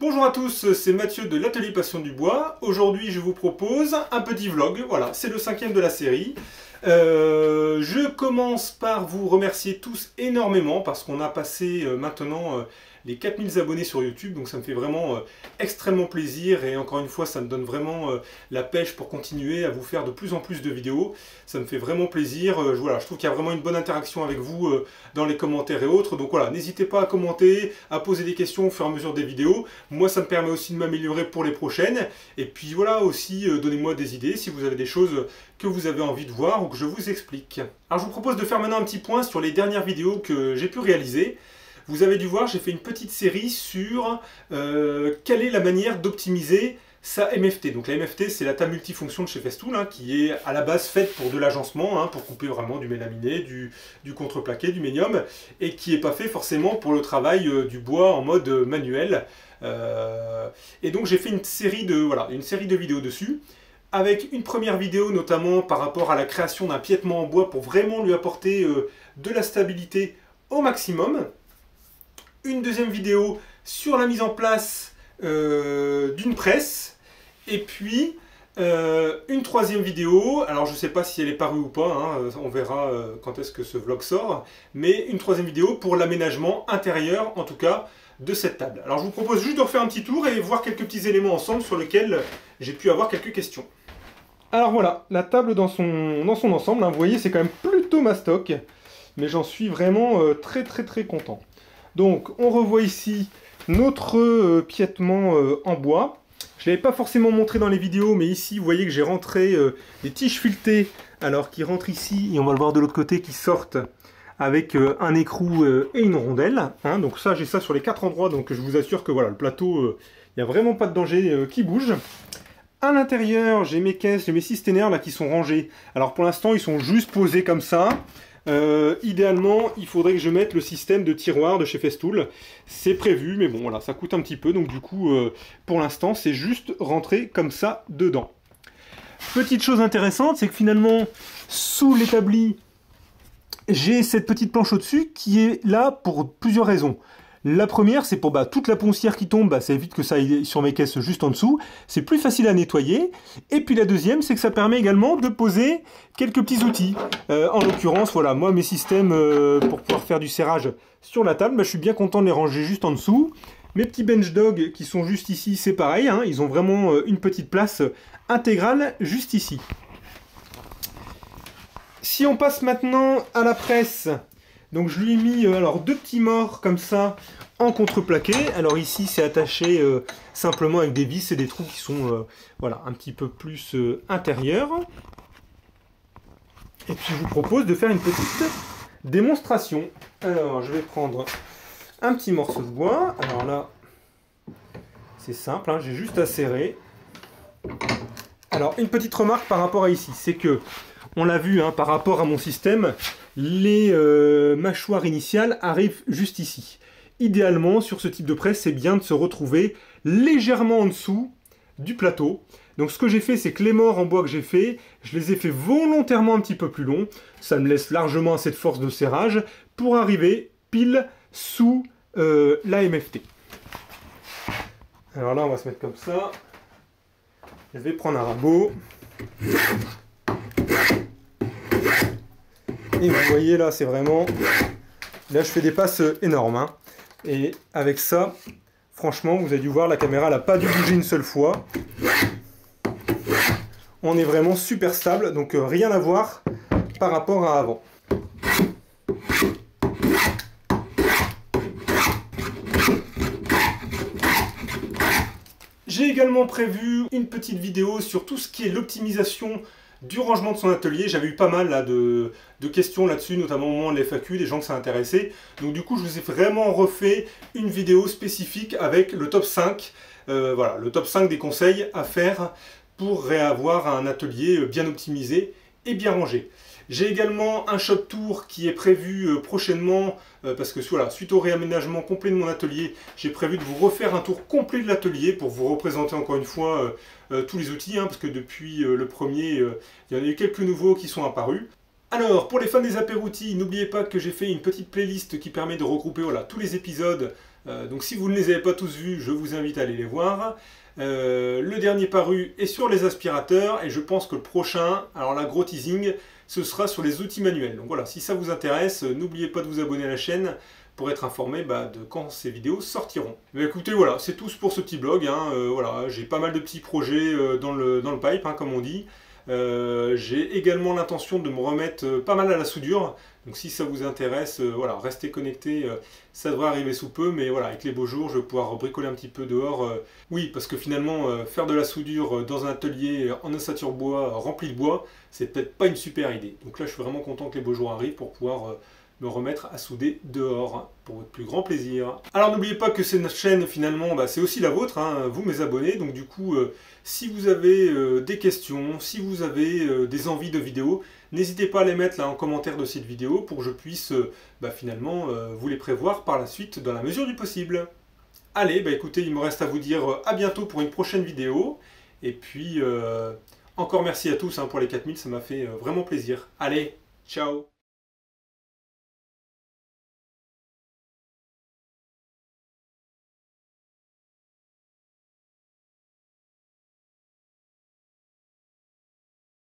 Bonjour à tous, c'est Mathieu de l'Atelier Passion du Bois. Aujourd'hui, je vous propose un petit vlog. Voilà, c'est le 5e de la série. Je commence par vous remercier tous énormément parce qu'on a passé maintenant les 4000 abonnés sur YouTube. Donc ça me fait vraiment extrêmement plaisir et encore une fois, ça me donne vraiment la pêche pour continuer à vous faire de plus en plus de vidéos. Ça me fait vraiment plaisir. Voilà, je trouve qu'il y a vraiment une bonne interaction avec vous dans les commentaires et autres. Donc voilà, n'hésitez pas à commenter, à poser des questions au fur et à mesure des vidéos. Moi, ça me permet aussi de m'améliorer pour les prochaines. Et puis voilà, aussi, donnez-moi des idées si vous avez des choses que vous avez envie de voir ou que je vous explique. Alors je vous propose de faire maintenant un petit point sur les dernières vidéos que j'ai pu réaliser. Vous avez dû voir, j'ai fait une petite série sur quelle est la manière d'optimiser sa MFT. Donc la MFT, c'est la table multifonction de chez Festool, hein, qui est à la base faite pour de l'agencement, hein, pour couper vraiment du mélaminé, du contreplaqué, du ménium, et qui n'est pas fait forcément pour le travail du bois en mode manuel. Et donc j'ai fait une série de vidéos dessus, avec une première vidéo notamment par rapport à la création d'un piétement en bois pour vraiment lui apporter de la stabilité au maximum. Une deuxième vidéo sur la mise en place d'une presse. Et puis, une troisième vidéo, alors je ne sais pas si elle est parue ou pas, hein, on verra quand est-ce que ce vlog sort, mais une troisième vidéo pour l'aménagement intérieur, en tout cas, de cette table. Alors je vous propose juste de refaire un petit tour et voir quelques petits éléments ensemble sur lesquels j'ai pu avoir quelques questions. Alors voilà, la table dans son ensemble, hein, vous voyez, c'est quand même plutôt mastoc, mais j'en suis vraiment très content. Donc on revoit ici notre piétement en bois. Je ne l'avais pas forcément montré dans les vidéos, mais ici vous voyez que j'ai rentré des tiges filetées, alors qui rentrent ici, et on va le voir de l'autre côté, qui sortent avec un écrou et une rondelle. Hein. Donc ça, j'ai ça sur les 4 endroits, donc je vous assure que voilà, le plateau, il n'y a vraiment pas de danger qui bouge. À l'intérieur, j'ai mes caisses, j'ai mes systénaires là qui sont rangés. Alors pour l'instant, ils sont juste posés comme ça. Idéalement, il faudrait que je mette le système de tiroir de chez Festool. C'est prévu, mais bon, voilà, ça coûte un petit peu. Donc du coup, pour l'instant, c'est juste rentré comme ça dedans. Petite chose intéressante, c'est que finalement, sous l'établi, j'ai cette petite planche au-dessus qui est là pour plusieurs raisons. La première, c'est pour toute la poussière qui tombe, ça évite que ça aille sur mes caisses juste en dessous. C'est plus facile à nettoyer. Et puis la deuxième, c'est que ça permet également de poser quelques petits outils. En l'occurrence, voilà, moi, mes systèmes pour pouvoir faire du serrage sur la table, je suis bien content de les ranger juste en dessous. Mes petits bench dogs qui sont juste ici, c'est pareil. Hein, ils ont vraiment une petite place intégrale juste ici. Si on passe maintenant à la presse... Donc je lui ai mis alors 2 petits morts comme ça en contreplaqué. Alors ici c'est attaché simplement avec des vis et des trous qui sont voilà, un petit peu plus intérieurs. Et puis je vous propose de faire une petite démonstration. Alors je vais prendre un petit morceau de bois. Alors là c'est simple, hein, j'ai juste à serrer. Alors une petite remarque par rapport à ici, c'est que on l'a vu hein, par rapport à mon système, les mâchoires initiales arrivent juste ici. Idéalement, sur ce type de presse, c'est bien de se retrouver légèrement en dessous du plateau. Donc ce que j'ai fait, c'est que les morts en bois que j'ai fait, je les ai fait volontairement un petit peu plus longs. Ça me laisse largement assez de force de serrage pour arriver pile sous la MFT. Alors là, on va se mettre comme ça. Je vais prendre un rabot. Et vous voyez là, c'est vraiment... Là, je fais des passes énormes. Hein. Et avec ça, franchement, vous avez dû voir, la caméra n'a pas dû bouger une seule fois. On est vraiment super stable, donc rien à voir par rapport à avant. J'ai également prévu une petite vidéo sur tout ce qui est l'optimisation du rangement de son atelier. J'avais eu pas mal là, de questions là-dessus, notamment au moment de l'FAQ, des gens que ça intéressait. Donc du coup, je vous ai vraiment refait une vidéo spécifique avec le top 5. Voilà, le top 5 des conseils à faire pour avoir un atelier bien optimisé et bien rangé. J'ai également un shop tour qui est prévu prochainement, parce que voilà, suite au réaménagement complet de mon atelier, j'ai prévu de vous refaire un tour complet de l'atelier pour vous représenter encore une fois tous les outils, hein, parce que depuis le premier, il y en a eu quelques nouveaux qui sont apparus. Alors, pour les fans des apéroutis, n'oubliez pas que j'ai fait une petite playlist qui permet de regrouper voilà, tous les épisodes Donc si vous ne les avez pas tous vus, je vous invite à aller les voir. Le dernier paru est sur les aspirateurs et je pense que le prochain, alors là gros teasing, ce sera sur les outils manuels. Donc voilà, si ça vous intéresse, n'oubliez pas de vous abonner à la chaîne pour être informé de quand ces vidéos sortiront. Mais écoutez, voilà, c'est tout pour ce petit blog. Voilà, j'ai pas mal de petits projets dans le pipe, comme on dit. J'ai également l'intention de me remettre pas mal à la soudure. Donc si ça vous intéresse, voilà, restez connectés, ça devrait arriver sous peu, mais voilà, avec les beaux jours, je vais pouvoir bricoler un petit peu dehors. Oui, parce que finalement, faire de la soudure dans un atelier en ossature bois, rempli de bois, c'est peut-être pas une super idée. Donc là, je suis vraiment content que les beaux jours arrivent pour pouvoir me remettre à souder dehors, pour votre plus grand plaisir. Alors n'oubliez pas que cette chaîne, finalement, c'est aussi la vôtre, vous mes abonnés, donc du coup, si vous avez des questions, si vous avez des envies de vidéos, n'hésitez pas à les mettre là en commentaire de cette vidéo pour que je puisse finalement vous les prévoir par la suite dans la mesure du possible. Allez, écoutez, il me reste à vous dire à bientôt pour une prochaine vidéo. Et puis, encore merci à tous pour les 4000, ça m'a fait vraiment plaisir. Allez, ciao!